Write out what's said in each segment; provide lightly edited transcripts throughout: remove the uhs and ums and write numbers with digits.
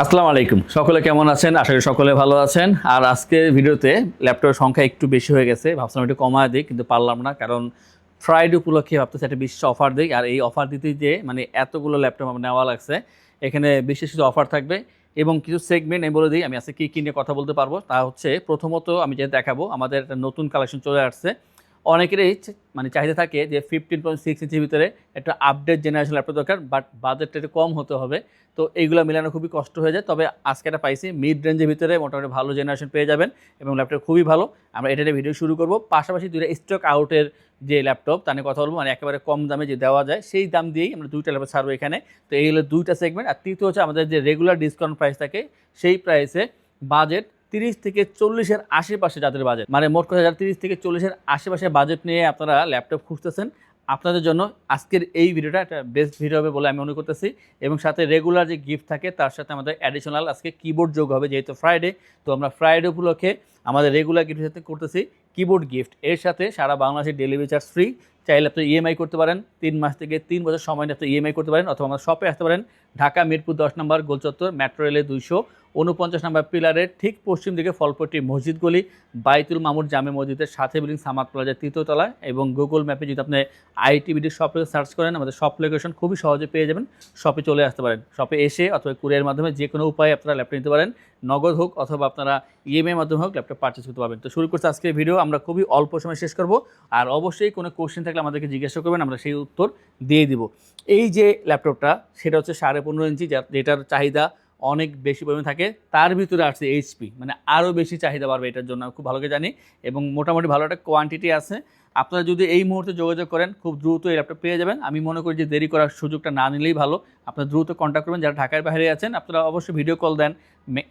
আসসালামু আলাইকুম, সকলে কেমন আছেন? আশা করি সকলে ভালো আছেন। আর আজকের ভিডিওতে ল্যাপটপের সংখ্যা একটু বেশি হয়ে গেছে, ভাবছিলাম একটু কমায় দিই কিন্তু পারলাম না, কারণ ফ্রাইডে উপলক্ষে ভাবতেছি একটা বিশেষ অফার দিই। আর এই অফার দিতে যে এতগুলো ল্যাপটপ আমার নেওয়া লাগছে, এখানে বিশেষ কিছু অফার থাকবে এবং কিছু সেগমেন্ট আমি বলে দিই আমি আজকে কী কী নিয়ে কথা বলতে পারবো। তা হচ্ছে প্রথমত আমি যেটা দেখাবো, আমাদের একটা নতুন কালেকশন চলে আসছে। অনেকেরই চাহিদা থাকে যে 15.6 ইঞ্চির ভিতরে একটা আপডেট জেনারেশন ল্যাপটপ দরকার, বাট বাজেটটা একটু কম হতে হবে। তো এইগুলো মেলানো খুবই কষ্ট হয়ে যায়, তবে আজকে একটা পাইছি মিড রেঞ্জের ভিতরে মোটামুটি ভালো জেনারেশন পেয়ে যাবেন এবং ল্যাপটপ খুবই ভালো। আমরা এটা নিয়ে ভিডিও শুরু করব, পাশাপাশি দুইটা স্টক আউটের যে ল্যাপটপ তা নিয়ে কথা বলবো, একেবারে কম দামে যে দেওয়া যায় সেই দাম দিয়েই আমরা দুইটা ল্যাপটপ ছাড়বো এখানে। তো এই হলো দুইটা সেগমেন্ট। আর তৃতীয় হচ্ছে আমাদের যে রেগুলার ডিসকাউন্ট প্রাইস থাকে সেই প্রাইসে বাজেট 30 থেকে 40-এর আশেপাশে, যাদের বাজেট মোট কথা যারা 30 থেকে 40-এর আশেপাশে বাজেট নিয়ে আপনারা ল্যাপটপ খুঁজতেছেন, আপনাদের জন্য আজকের এই ভিডিওটা একটা বেস্ট ভিডিও হবে বলে আমি মনে করতেছি। এবং সাথে রেগুলার যে গিফট থাকে তার সাথে আমাদের অ্যাডিশনাল আজকে কিবোর্ড যোগ হবে, যেহেতু ফ্রাইডে। তো আমরা ফ্রাইডে উপলক্ষে আমাদের রেগুলার গিফটের সাথে করতেছি কিবোর্ড গিফট, এর সাথে সারা বাংলাদেশের ডেলিভারি চার্জ ফ্রি। চাইলে আপনি ইএমআই করতে পারেন, 3 মাস থেকে 3 বছর সময় নিয়ে আপনি ইএমআই করতে পারেন, অথবা আমার শপে আসতে পারেন। ঢাকা মিরপুর 10 নম্বর গোলচত্বর, মেট্রো রেলের 249 নম্বর পিলারের ঠিক পশ্চিম দিকে ফলপট্টি মসজিদ গলি, বাইতুল মামুর জামে মসজিদের সাথে বিল্ডিং, সামাদ প্লাজার 3য় তলায়। এবং গুগল ম্যাপে যদি আপনি আইটিবিডি শপে সার্চ করেন, আমাদের শপ লোকেশন খুবই সহজে পেয়ে যাবেন। শপে চলে আসতে পারেন, শপে এসে অথবা কুরিয়ার মাধ্যমে যে কোনো উপায়ে আপনারা ল্যাপটপ নিতে পারেন, নগদ হোক অথবা আপনারা ইএমআই মাধ্যমে হোক ল্যাপটপ পারচেস করতে পারবেন। তো শুরু করতে আজকের ভিডিও আমরা খুবই অল্প সময় শেষ করব। আর অবশ্যই কোনো কোশ্চেন থাকলে আমাদেরকে জিজ্ঞাসা করবেন, আমরা সেই উত্তর দিয়ে দিব। এই যে ল্যাপটপটা, সেটা হচ্ছে 15.5 ইঞ্চি, যেটার চাহিদা অনেক বেশি পরিমাণে থাকে। তার ভিতরে আসছে এইচপি, আরও বেশি চাহিদা বাড়বে এটার জন্য, আমি খুব ভালো করে জানি। এবং মোটামুটি ভালো একটা কোয়ান্টিটি আছে। আপনারা যদি এই মুহূর্তে যোগাযোগ করেন, খুব দ্রুত এই ল্যাপটপ পেয়ে যাবেন। আমি মনে করি যে দেরি করার সুযোগটা না নিলেই ভালো। আপনারা দ্রুত কন্ট্যাক্ট করবেন। যারা ঢাকার বাইরে আছেন আপনারা অবশ্যই ভিডিও কল দেন,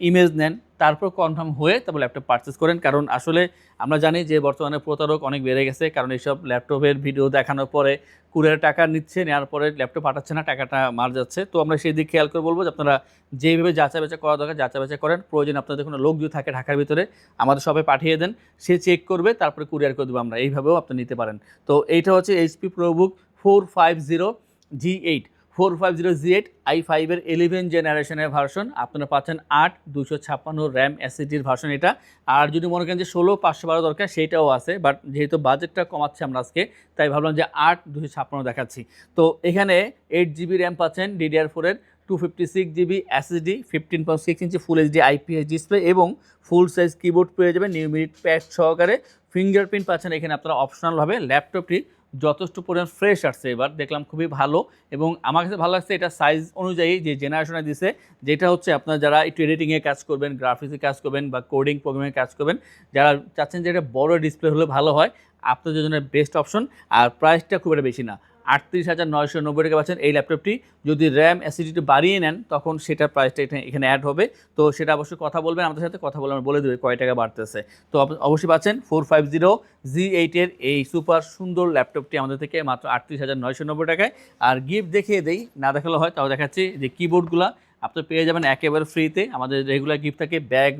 ইমেজ নেন, তারপর কনফার্ম হয়ে তারপর ল্যাপটপ পারচেস করেন। কারণ আসলে আমরা জানি যে বর্তমানে প্রতারক অনেক বেড়ে গেছে, কারণ এইসব ল্যাপটপের ভিডিও দেখানোর পরে কুরিয়ার টাকা নিচ্ছে, নেওয়ার পরে ল্যাপটপ পাঠাচ্ছে না, টাকাটা মার যাচ্ছে। তো আমরা সেই দিক খেয়াল করে বলবো যে আপনারা যেইভাবে যাচাই বাছাই করা দরকার যাচাই বাছাই করেন। প্রয়োজন আপনাদের কোনো লোক যদি থাকে ঢাকার ভিতরে, আমাদের সবাই পাঠিয়ে দেন, সে চেক করবে, তারপরে কুরিয়ার করে দেবো আমরা। এইভাবেও আপনি নিতে পারেন। তো এইটা হচ্ছে এইচপি প্রোবুক 450G8, 450G8 i5-এর 11 জেনারেশনের ভার্সন। আপনারা পাচ্ছেন 8/256 র্যাম এসএসডির ভার্সন এটা। আর যদি মনে করেন যে 16/512 দরকার, সেইটাও আছে, বাট যেহেতু বাজেটটা কমাচ্ছে আমরা আজকে, তাই ভাবলাম যে 8/256 দেখাচ্ছি। তো এখানে 8GB র্যাম পাচ্ছেন, DDR4-এর 256GB এসএসডি, 15.6 ইঞ্চি ফুল এইচডি আইপিএস ডিসপ্লে এবং ফুল সাইজ কিবোর্ড পেয়ে যাবেন নিউমেরিক প্যাড সহকারে। ফিঙ্গারপ্রিন্ট পাচ্ছেন এখানে আপনারা অপশনালভাবে। ল্যাপটপটি যথেষ্ট পরিমাণ ফ্রেশ আসছে, এবার দেখলাম খুবই ভালো। এবং আমার কাছে ভালো লাগছে এটা সাইজ অনুযায়ী যে জেনারেশনে দিছে, যেটা হচ্ছে আপনার যারা একটু এডিটিংয়ে কাজ করবেন, গ্রাফিক্সে কাজ করবেন বা কোডিং প্রোগ্রামে কাজ করবেন, যারা চাচ্ছেন যে এটা বড় ডিসপ্লে হলে ভালো হয়, আপনাদের জন্য বেস্ট অপশন। আর প্রাইসটা খুব একটা বেশি না, 38,990 টাকা পাচ্ছেন এই ল্যাপটপটি। যদি র্যাম অ্যাসিডিটি বাড়িয়ে নেন তখন সেটার প্রাইসটা এখানে অ্যাড হবে। তো সেটা অবশ্যই কথা বলবেন আমাদের সাথে, কথা বলে আমরা বলে দেবে কয় টাকা বাড়তেছে। তো অবশ্যই পাচ্ছেন 450G8-এর এই সুপার সুন্দর ল্যাপটপটি আমাদের থেকে মাত্র 38,990 টাকায়। আর গিফট দেখিয়ে দেই, না দেখালো হয় তাও দেখাচ্ছি, যে কিবোর্ডগুলো আপনি পেয়ে যাবেন একেবারে ফ্রিতে। আমাদের রেগুলার গিফট থাকে ব্যাগ,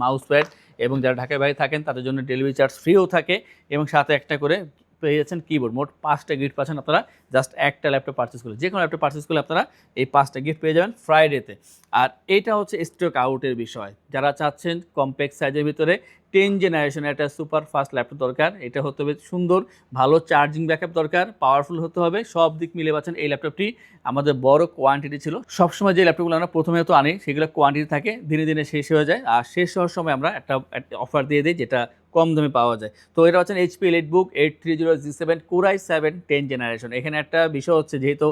মাউস প্যাড, এবং যারা ঢাকায় বাইরে থাকেন তাদের জন্য ডেলিভারি চার্জ ফ্রিও থাকে। এবং সাথে একটা করে পেয়ে যাচ্ছেন কিবোর্ড। মোট 5টা গিফট পাচ্ছেন আপনারা জাস্ট একটা ল্যাপটপ পারচেস করলে। যে কোনো ল্যাপটপ পারচেস করলে আপনারা এই 5টা গিফট পেয়ে যাবেন ফ্রাইডেতে। আর এটা হচ্ছে স্টক আউটের বিষয়। যারা চাচ্ছেন কম্প্যাক্ট সাইজের ভিতরে 10 জেনারেশনের একটা সুপার ফাস্ট ল্যাপটপ দরকার, এটা হতে হবে সুন্দর, ভালো চার্জিং ব্যাকআপ দরকার, পাওয়ারফুল হতে হবে, সব দিক মিলে পাচ্ছেন এই ল্যাপটপটি। আমাদের বড় কোয়ান্টিটি ছিল, সবসময় যে ল্যাপটপগুলো আমরা প্রথমে তো আনি সেগুলো কোয়ান্টিটি থাকে, দিনে দিনে শেষ হয়ে যায়। আর শেষ হওয়ার সময় আমরা একটা অফার দিয়ে দিই যেটা কম দামে পাওয়া যায়। তো এটা হচ্ছেন HP EliteBook 830G7 Core i7 10 generation. এখানে একটা বিষয় হচ্ছে, যেহেতু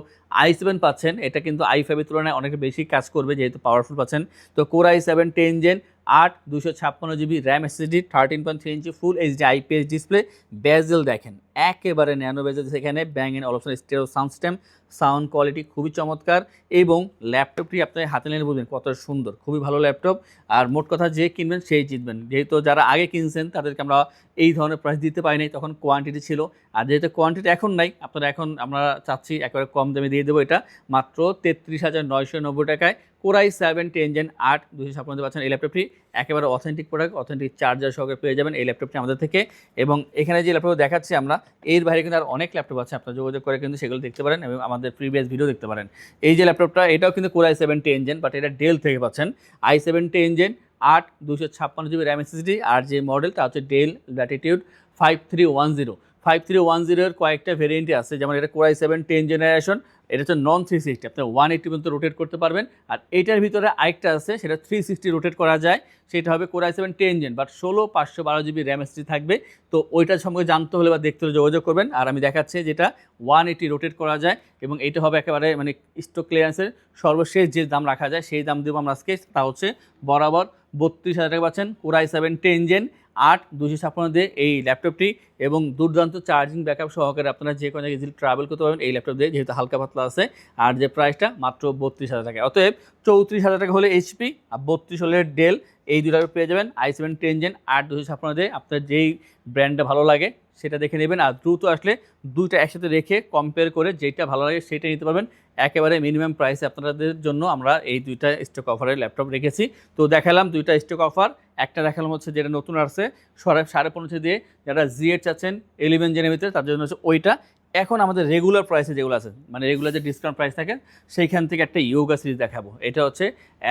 i7 পাচ্ছেন, এটা কিন্তু i5-এর তুলনায় অনেক বেশি কাজ করবে, যেহেতু পাওয়ারফুল পাচ্ছেন। তো Core i7 10 gen, 8/256GB RAM SSD, 13.3 inch full HD IPS display. Bezel দেখেন একেবারে ন্যানো বেজেল, সেখানে Bang and Olufsen stereo sound system, sound quality খুবই চমৎকার। এবং ল্যাপটপটি আপনার হাতে নিলে বুঝবেন কত সুন্দর, খুবই ভালো ল্যাপটপ। আর মোট কথা যে কিনবেন সেই জিতবেন, যেহেতু যারা আগে কিনছেন তাদেরকে আমরা এই ধরনের প্রাইস দিতে পারি নাই, তখন কোয়ান্টিটি ছিল। আর যেহেতু কোয়ান্টিটি এখন নাই, আপনারা এখন আমরা চাচ্ছি একেবারে কম দামে দিয়ে দেবো। এটা মাত্র 33,990 টাকায় কোরাই 7 10 Gen 8 256 পাচ্ছেন এই ল্যাপটপটি একেবারে অথেন্টিক প্রোডাক্ট, অথেন্টিক চার্জার সহকারে পেয়ে যাবেন এই ল্যাপটপটি আমাদের থেকে। এবং এখানে যে ল্যাপটপ দেখাচ্ছি আমরা, এর বাইরে কিন্তু আর অনেক ল্যাপটপ আছে, আপনারা যোগাযোগ করে কিন্তু সেগুলো দেখতে পারেন এবং আমাদের প্রিভিয়াস ভিডিও দেখতে পারেন। এই যে ল্যাপটপটা, এটাও কিন্তু কোরাই 7 10 Gen, বাট এটা ডেল থেকে পাচ্ছেন i7 10 Gen 8 256 GB RAM SSD. আর যে মডেলটা হচ্ছে ডেল ল্যাটিটিউড 5310। 5310 এর কয়েকটা ভেরিয়েন্টই আছে, যেমন এটা কোরাই 7 10 জেনারেশন, এটা হচ্ছে নন 360, আপনি 180 পর্যন্ত রোটেট করতে পারবেন। আর এইটার ভিতরে আরেকটা আছে, সেটা 360 রোটেট করা যায়, সেটা হবে core i 7 10 Gen, but 16 512 GB RAM SSD থাকবে। তো ওইটার সম্পর্কে জানতে হলে বা দেখতে হলে যোগাযোগ করবেন। আর আমি দেখাচ্ছি যেটা 180 রোটেট করা যায়, এবং এইটা হবে একেবারে মানে স্টক ক্লিয়ারেন্সের সর্বশেষ যে দাম রাখা যায় সেই দাম দেবো আমরা আজকে, তা হচ্ছে বরাবর 32,000 টাকা পাচ্ছেন কোরাই 7 10 Gen 8 256 দিয়ে এই ল্যাপটপটি, এবং দুর্দান্ত চার্জিং ব্যাকআপ সহকারে আপনারা যে কোনো জায়গায় ইজিলি ট্রাভেল করতে পারবেন এই ল্যাপটপ দিয়ে, যেহেতু হালকা পাতলা আছে। আর যে প্রাইসটা মাত্র 32,000 টাকা, অতএব 34,000 টাকা হলে এইচপি আর 32 হলে ডেল, এই দুটো পেয়ে যাবেন i7 10 Gen 8 256 দিয়ে। আপনার যেই ব্র্যান্ডটা ভালো লাগে সেটা দেখে নেবেন, আর দ্রুত আসলে দুইটা একসাথে রেখে কম্পেয়ার করে যেটা ভালো লাগে সেটা নিতে পারবেন একেবারে মিনিমাম প্রাইসে। আপনাদের জন্য আমরা এই দুইটা স্টক অফারের ল্যাপটপ রেখেছি। তো দেখালাম দুইটা স্টক অফার, একটা দেখালাম হচ্ছে যেটা নতুন আসছে 15.5 দিয়ে, যারা Z8 চাচ্ছেন 11 জেনের ভিতরে তার জন্য হচ্ছে ওইটা। এখন আমাদের রেগুলার প্রাইসে যেগুলো আছে, মানে রেগুলার যে ডিসকাউন্ট প্রাইস থাকে, সেইখান থেকে একটা ইয়োগা সিরিজ দেখাবো। এটা হচ্ছে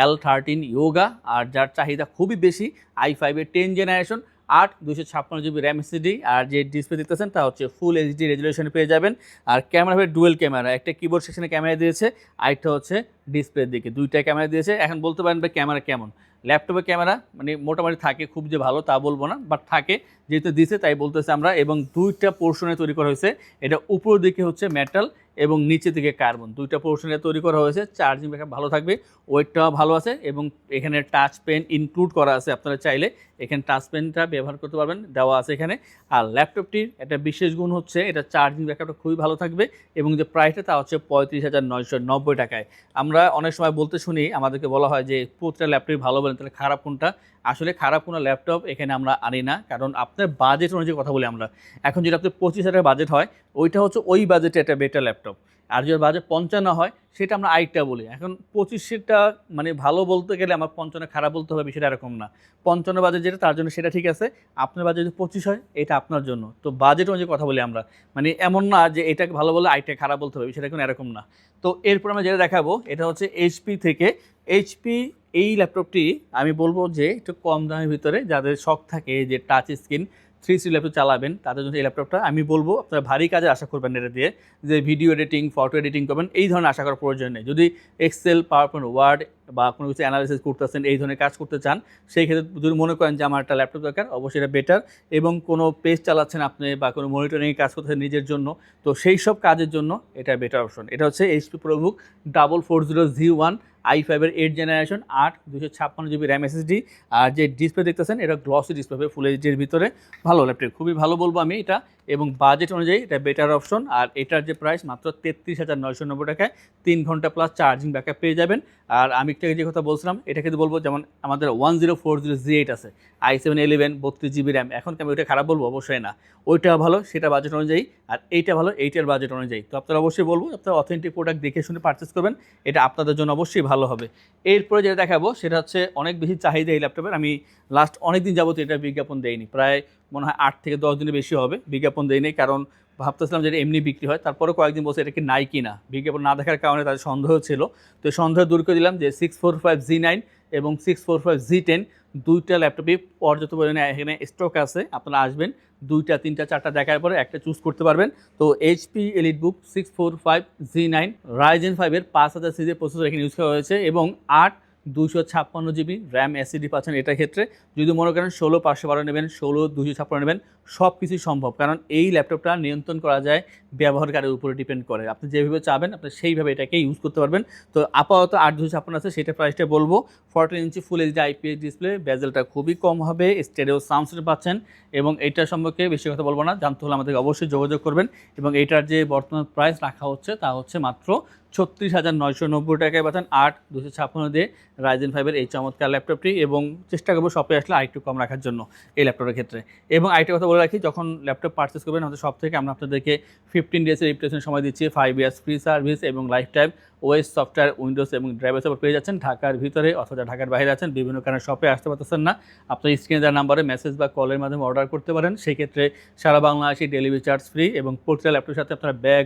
L13 ইয়োগা, আর যার চাহিদা খুবই বেশি i5 এর 10 জেনারেশন 8 256 GB র্যাম এসএসডি। আর যে ডিসপ্লে দেখতেছেন তা হচ্ছে ফুল এইচডি রেজুলেশনে পেয়ে যাবেন। আর ক্যামেরা হবে ডুয়েল ক্যামেরা, একটা কিবোর্ড সেকশনে ক্যামেরা দিয়েছে, আরেকটা হচ্ছে ডিসপ্লের দিকে, দুইটা ক্যামেরা দিয়েছে। এখন বলতে পারেন ভাই ক্যামেরা কেমন, ল্যাপটপে ক্যামেরা মানে মোটামুটি থাকে, খুব যে ভালো তা বলবো না, বাট থাকে, যেহেতু দিছে তাই বলতেছে আমরা। এবং দুইটা পোর্শনে তৈরি করা হয়েছে, এটা উপর দিকে হচ্ছে মেটাল এবং নিচে দিকে কার্বন, দুইটা পোর্শনে তৈরি করা হয়েছে। চার্জিং ব্যাকআপ ভালো থাকবে, ওয়েটটাও ভালো আছে, এবং এখানে টাচ পেন ইনক্লুড করা আছে, আপনারা চাইলে এখানে টাচ পেনটা ব্যবহার করতে পারবেন, দেওয়া আছে এখানে। আর ল্যাপটপটির একটা বিশেষ গুণ হচ্ছে এটা চার্জিং ব্যাকআপটা খুবই ভালো থাকবে, এবং যে প্রাইসটা তা হচ্ছে 35,990 টাকায়। আমরা অনেক সময় বলতে শুনি, আমাদেরকে বলা হয় যে প্রতিটা ল্যাপটপই ভালো বলেন, তাহলে খারাপ কোনটা? আসলে খারাপ কোনো ল্যাপটপ এখানে আমরা আনি না, কারণ আপনার বাজেট অনুযায়ী কথা বলি আমরা। এখন যদি আপনার 25,000 টাকা বাজেট হয়, ওইটা হচ্ছে ওই বাজেটে একটা বেটার ল্যাপটপ। আর যদি বাজেট 55 হয়, সেটা আমরা আরেকটা বলি। এখন 25টা মানে ভালো বলতে গেলে আমার 55 খারাপ বলতে হবে, বিষয়টা এরকম না। 55 বাজেট যেটা তার জন্য সেটা ঠিক আছে, আপনার বাজেট যদি 25 হয় এটা আপনার জন্য। তো বাজেট অনুযায়ী কথা বলি আমরা, মানে এমন না যে এটাকে ভালো বলে আরেকটা খারাপ বলতে হবে, বিষয়টা এখন এরকম না। তো এরপর আমরা যেটা দেখাবো এটা হচ্ছে এইচপি থেকে। এইচপি এই ল্যাপটপটি আমি বলবো যে একটু কম দামের ভিতরে, যাদের শখ থাকে যে টাচ স্ক্রিন 3C ল্যাপটপ চালাবেন, তাদের জন্য এই ল্যাপটপটা আমি বলবো। আপনারা ভারী কাজে আশা করবেন এটা দিয়ে, যে ভিডিও এডিটিং ফটো এডিটিং করবেন, এই ধরনের আশা করার প্রয়োজন নেই। যদি এক্সেল পাওয়ার পয়েন্ট ওয়ার্ড বা কোনো কিছু অ্যানালাইসিস করতেছেন, এই ধরনের কাজ করতে চান, সেই ক্ষেত্রে যদি মনে করেন যে আমার একটা ল্যাপটপ দরকার, অবশ্যই এটা বেটার। এবং কোনো পেজ চালাচ্ছেন আপনি বা কোনো মনিটরিং কাজ করতেছেন নিজের জন্য, তো সেই সব কাজের জন্য এটা বেটার অপশন। এটা হচ্ছে এইচপি প্রোবুক 4440Z1 i5 এর 8 জেনারেশন 8 256 GB র্যাম এসএসডি। আর যে ডিসপ্লে দেখতেছেন এটা গ্লসি ডিসপ্লে, ফুল এইচডির ভিতরে ভালো ল্যাপটপ, খুবই ভালো বলবো আমি এটা। এবং বাজেট অনুযায়ী এটা বেটার অপশন। আর এটার যে প্রাইস মাত্র 33,990 টাকায় 3 ঘন্টা প্লাস চার্জিং ব্যাকআপ পেয়ে যাবেন। আর আমি একটা যে কথা বলছিলাম, এটা কিন্তু বলবো, যেমন আমাদের 1040Z8 আছে i7 11 32 GB র্যাম, এখন কি আমি ওইটা খারাপ বলবো? অবশ্যই না, ওইটা ভালো সেটা বাজেট অনুযায়ী, আর এইটা ভালো এইটার বাজেট অনুযায়ী। তো আপনারা অবশ্যই বলবো আপনারা অথেন্টিক প্রোডাক্ট দেখে শুনে পারচেস করবেন, এটা আপনাদের জন্য অবশ্যই ভালো হবে। এরপরে যেটা দেখাবো সেটা হচ্ছে অনেক বেশি চাহিদা এই ল্যাপটপের। আমি লাস্ট অনেক দিন যাবত এটা বিজ্ঞাপন দেইনি, প্রায় মনে হয় 8 থেকে 10 দিনের বেশি হবে বিজ্ঞাপন দেয়নি, কারণ ভাবতেছিলাম যে এটা এমনি বিক্রি হয়। তারপরে কয়েকদিন বলছে এটা কি নাই কি না, বিজ্ঞাপন না দেখার কারণে তাদের সন্দেহ ছিল। তো সন্দেহ দূর করে দিলাম যে 645Z9 এবং 645Z10 দুইটা ল্যাপটপই পর্যাপ্ত পরিমাণে এখানে স্টক আছে। আপনারা আসবেন, 2টা 3টা 4টা দেখার পরে একটা চুজ করতে পারবেন। তো এইচপি এলিটবুক 645Z9 Ryzen 5 এর 5000 সিরিজের প্রসেসর এখানে ইউজ করা হয়েছে, এবং 8 256 GB র্যাম এসএসডি পাচ্ছেন এটার ক্ষেত্রে। যদি মনে করেন 16 512 নেবেন, 16 256 নেবেন, সব কিছুই সম্ভব, কারণ এই ল্যাপটপটা নিয়ন্ত্রণ করা যায় ব্যবহারকারীর উপরে ডিপেন্ড করে। আপনি যেভাবে চাবেন আপনি সেইভাবে এটাকে ইউজ করতে পারবেন। তো আপাতত 8 256 আছে, সেটা প্রাইসটা বলবো 14 ইঞ্চি ফুল এইচডি আইপিএস ডিসপ্লে, বেজেলটা খুবই কম হবে, স্টেরিও সাউন্ড সিস্টেম পাচ্ছেন। এবং এইটার সম্পর্কে বেশি কথা বলবো না, জানতে হলে আমাদেরকে অবশ্যই যোগাযোগ করবেন। এবং এইটার যে বর্তমান প্রাইস রাখা হচ্ছে তা হচ্ছে মাত্র 36,990 টাকায় পাচ্ছেন 8/256 দিয়ে Ryzen 5 এই চমৎকার ল্যাপটপটি, এবং চেষ্টা করবো শপে আসলে আরেকটু কম রাখার জন্য এই ল্যাপটপের ক্ষেত্রে। এবং আরেকটা কথা বলে রাখি, যখন ল্যাপটপ পারচেস করবেন আমাদের শপ থেকে আমরা আপনাদেরকে 15 ডেজের রিপ্লেসমেন্ট সময় দিচ্ছি, 5 ইয়ার্স ফ্রি সার্ভিস এবং life time OS software, Windows এবং ড্রাইভার সাপোর্ট পেয়ে যাচ্ছেন। ঢাকার ভিতরে অথবা ঢাকার বাইরে আছেন, বিভিন্ন কারণে শপে আসতে পারতেছেন না, আপনার স্ক্রিনে দেওয়ার নাম্বারে মেসেজ বা কলের মাধ্যমে অর্ডার করতে পারেন। সেই ক্ষেত্রে সারা বাংলাদেশে ডেলিভারি চার্জ ফ্রি, এবং প্রতিটা ল্যাপটপের সাথে আপনারা ব্যাগ,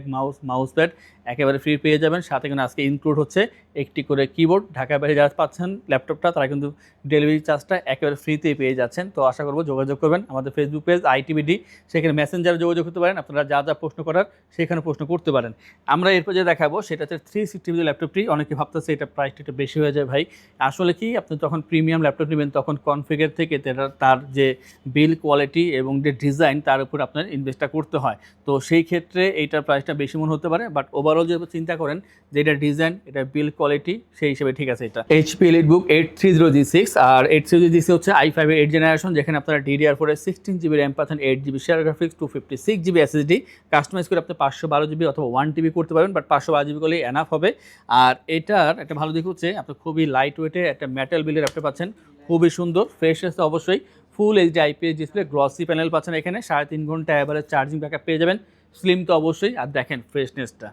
মাউস প্যাড একেবারে ফ্রি পেয়ে যাবেন। সাথে কিন্তু আজকে ইনক্লুড হচ্ছে একটি করে কিবোর্ড। ঢাকার বাইরে যারা পাচ্ছেন ল্যাপটপটা তারা কিন্তু ডেলিভারি চার্জটা একেবারে ফ্রিতেই পেয়ে যাচ্ছেন। তো আশা করবো যোগাযোগ করবেন আমাদের ফেসবুক পেজ ITBD, সেখানে মেসেঞ্জারে যোগাযোগ করতে পারেন, আপনারা যা যা প্রশ্ন করার সেখানে প্রশ্ন করতে পারেন। আমরা এরপর যে দেখাবো সেটা হচ্ছে 360 ল্যাপটপটি। অনেকে ভাবতেছে এটা প্রাইসটা একটু বেশি হয়ে যায় ভাই। আসলে কি, আপনি যখন প্রিমিয়াম ল্যাপটপ নেবেন তখন কনফিগার থেকে তার যে বিল কোয়ালিটি এবং যে ডিজাইন তার উপর আপনার ইনভেস্টটা করতে হয়। তো সেই ক্ষেত্রে এইটার প্রাইসটা বেশি মনে হতে পারে, বাট ওভারঅল যদি চিন্তা করেন যে এটা ডিজাইন, এটা বিল কোয়ালিটি, সেই হিসেবে ঠিক আছে। এটা HP EliteBook 830G6, আর 830G6 হচ্ছে i5 এর 8th জেনারেশন, যেখানে আপনারা DDR4 এর 16GB র্যাম পাচ্ছেন, 8GB share graphics, 256GB SSD, customise করে আপনি 512GB অথবা 1TB করতে পারবেন, বাট 512GB করলেই এনাফ হবে। আর এটার একটা ভালো দিক হচ্ছে আপনি খুবই লাইট ওয়েটের একটা মেটাল বিল্ডের আপনি পাচ্ছেন, খুবই সুন্দর, ফ্রেশ আছে অবশ্যই। ফুল HD IPS display, glossy panel পাচ্ছেন এখানে, 3.5 ঘন্টা এভারেজ চার্জিং ব্যাকআপ পেয়ে যাবেন, স্লিম তো অবশ্যই। আর দেখেন ফ্রেশনেসটা,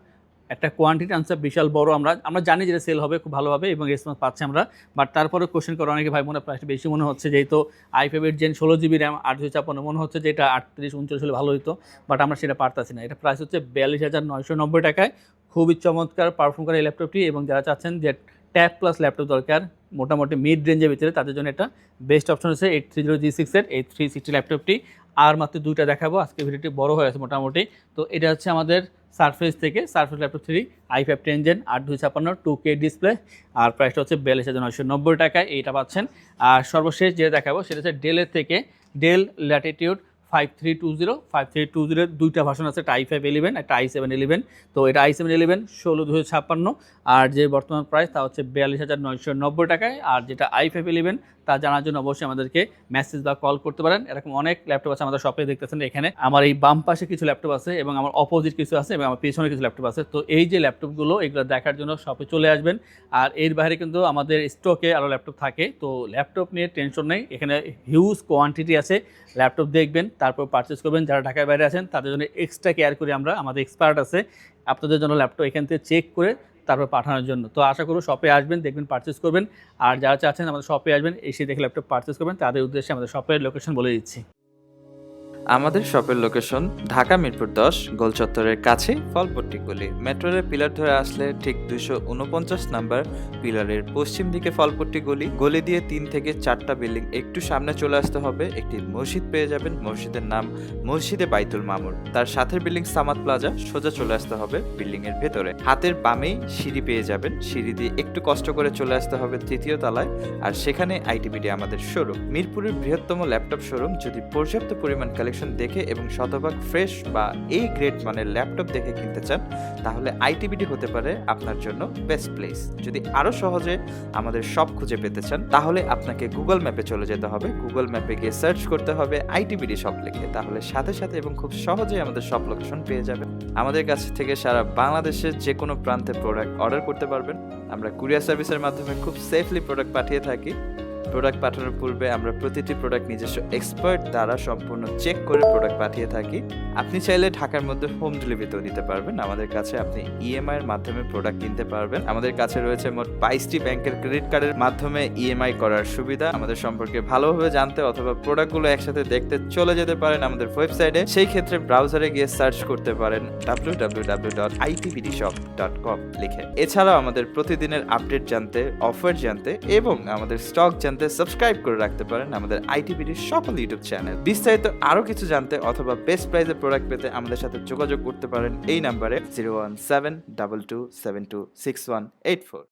একটা কোয়ান্টিটি আনসার বিশাল বড়। আমরা জানি যেটা সেল হবে খুব ভালোভাবে এবং রেসপন্স পাচ্ছি আমরা, বাট তারপরে কোশ্চেন করে অনেকে ভাই মনে প্রাইসটা বেশি মনে হচ্ছে, যেহেতু i5 এর Gen 16GB র্যাম 856, মনে হচ্ছে যে এটা 38-39 হলে ভালো হতো, বাট আমরা সেটা পারতাছি না। এটা প্রাইস হচ্ছে 42,990 টাকায়, খুবই চমৎকার পারফর্ম করে এই ল্যাপটপটি। এবং যারা চাচ্ছেন যে ট্যাব প্লাস ল্যাপটপ দরকার মোটামুটি মিড রেঞ্জের ভিতরে, তাদের জন্য এটা বেস্ট অপশন হচ্ছে 830G6 এর এই 360 ল্যাপটপটি। আর মাত্র দুইটা দেখাবো, আজকে ভিডিওটি বড় হয়ে আছে মোটামুটি। তো এটা হচ্ছে আমাদের সারফেস থেকে, surface laptop 3 i5 10 Gen 8/256 2K display, আর প্রাইসটা হচ্ছে 42,990 টাকায় এইটা পাচ্ছেন। আর সর্বশেষ যেটা দেখাবো সেটা হচ্ছে ডেলের থেকে, ডেল ল্যাটিটিউড 5320 দুইটা ভার্সন আছে, একটা i5 11 একটা i7 11। তো এটা i7 11 16/256, আর যে বর্তমান প্রাইস তা হচ্ছে 42,990 টাকায়। আর যেটা i5 11 তা জানার জন্য অবশ্যই আমাদেরকে মেসেজ বা কল করতে পারেন। এরকম অনেক ল্যাপটপ আছে আমাদের শপে, দেখতেছেন এখানে আমার এই বাম পাশে কিছু ল্যাপটপ আছে এবং আমার অপোজিট কিছু আছে এবং আমার পেছনে কিছু ল্যাপটপ আছে। তো এই যে ল্যাপটপগুলো, এগুলো দেখার জন্য শপে চলে আসবেন। আর এর বাইরে কিন্তু আমাদের স্টকে আরও ল্যাপটপ থাকে, তো ল্যাপটপ নিয়ে টেনশন নেই, এখানে হিউজ কোয়ান্টিটি আছে। ল্যাপটপ দেখবেন, তারপর পারচেস করবেন। যারা ঢাকার বাইরে আছেন তাদের জন্য এক্সট্রা কেয়ার করি আমরা, আমাদের এক্সপার্ট আছে আপনাদের জন্য ল্যাপটপ এখান থেকে চেক করে তারপর পাঠানোর জন্য। তো আশা করব শপে আসবেন, দেখবেন, পারচেস করবেন। আর যারা চাচ্ছেন আমাদের শপে আসবেন, এসে দেখে ল্যাপটপ পারচেস করবেন, তাদের উদ্দেশ্যে আমাদের শপের লোকেশন বলে দিচ্ছি। আমাদের শপের লোকেশন ঢাকা মিরপুর 10 গোল চত্বরের কাছে ফলপট্টি গলি। মেট্রোরের পিলার ধরে আসলে ঠিক 249 নাম্বার পিলারের পশ্চিম দিকে ফলপট্টি গলি। গলি দিয়ে 3 থেকে 4টা বিল্ডিং একটু সামনে চলে আসতে হবে, একটি মসজিদ পেয়ে যাবেন, মসজিদের নাম মসজিদে বাইতুল মামুর। তার সাথে বিল্ডিং সামাদ প্লাজা, সোজা চলে আসতে হবে বিল্ডিং এর ভেতরে। হাতের বামেই সিঁড়ি পেয়ে যাবেন, সিঁড়ি দিয়ে একটু কষ্ট করে চলে আসতে হবে 3য় তলায়, আর সেখানে ITBD আমাদের শোরুম। মিরপুরের বৃহত্তম ল্যাপটপ শোরুম। যদি পর্যাপ্ত পরিমাণ কালেকশন দেখে এবং শতভাগ ফ্রেশ বা এই গ্রেড মানের ল্যাপটপ দেখে কিনতে চান, তাহলে ITBD হতে পারে আপনার জন্য বেস্ট প্লেস। যদি আরো সহজে আমাদের শপ খুঁজে পেতে চান, তাহলে আপনাকে গুগল ম্যাপে চলে যেতে হবে। গুগল ম্যাপে গিয়ে সার্চ করতে হবে ITBD শপ লিখে, তাহলে সাথে সাথে এবং খুব সহজেই আমাদের শপ লোকেশন পেয়ে যাবেন। আমাদের কাছ থেকে সারা বাংলাদেশের যে কোনো প্রান্তে প্রোডাক্ট অর্ডার করতে পারবেন। আমরা কুরিয়ার সার্ভিসের মাধ্যমে খুব সেফলি প্রোডাক্ট পাঠিয়ে থাকি। প্রোডাক্ট পাঠানোর পূর্বে আমরা প্রতিটি প্রোডাক্ট নিজস্ব এক্সপার্ট দ্বারা সম্পূর্ণ চেক করে প্রোডাক্ট পাঠিয়ে থাকি। আপনি চাইলে ঢাকার মধ্যে হোম ডেলিভারিতেও নিতে পারবেন। আমাদের কাছে আপনি EMI এর মাধ্যমে প্রোডাক্ট কিনতে পারবেন। আমাদের কাছে রয়েছে মোট 22টি ব্যাংকের ক্রেডিট কার্ডের মাধ্যমে EMI করার সুবিধা। আমাদের সম্পর্কে ভালোভাবে জানতে অথবা প্রোডাক্টগুলো একসাথে দেখতে চলে যেতে পারেন আমাদের ওয়েবসাইটে। সেই ক্ষেত্রে ব্রাউজারে গিয়ে সার্চ করতে পারেন www.itbdshop.com লিখে। এছাড়াও আমাদের প্রতিদিনের আপডেট জানতে, অফার জানতে এবং আমাদের স্টক জানতে সাবস্ক্রাইব করে রাখতে পারেন আমাদের ITBD সকল ইউটিউব চ্যানেল। বিস্তারিত আরো কিছু জানতে অথবা বেস্ট প্রাইসে প্রোডাক্ট পেতে আমাদের সাথে যোগাযোগ করতে পারেন এই নাম্বারে 01722726184।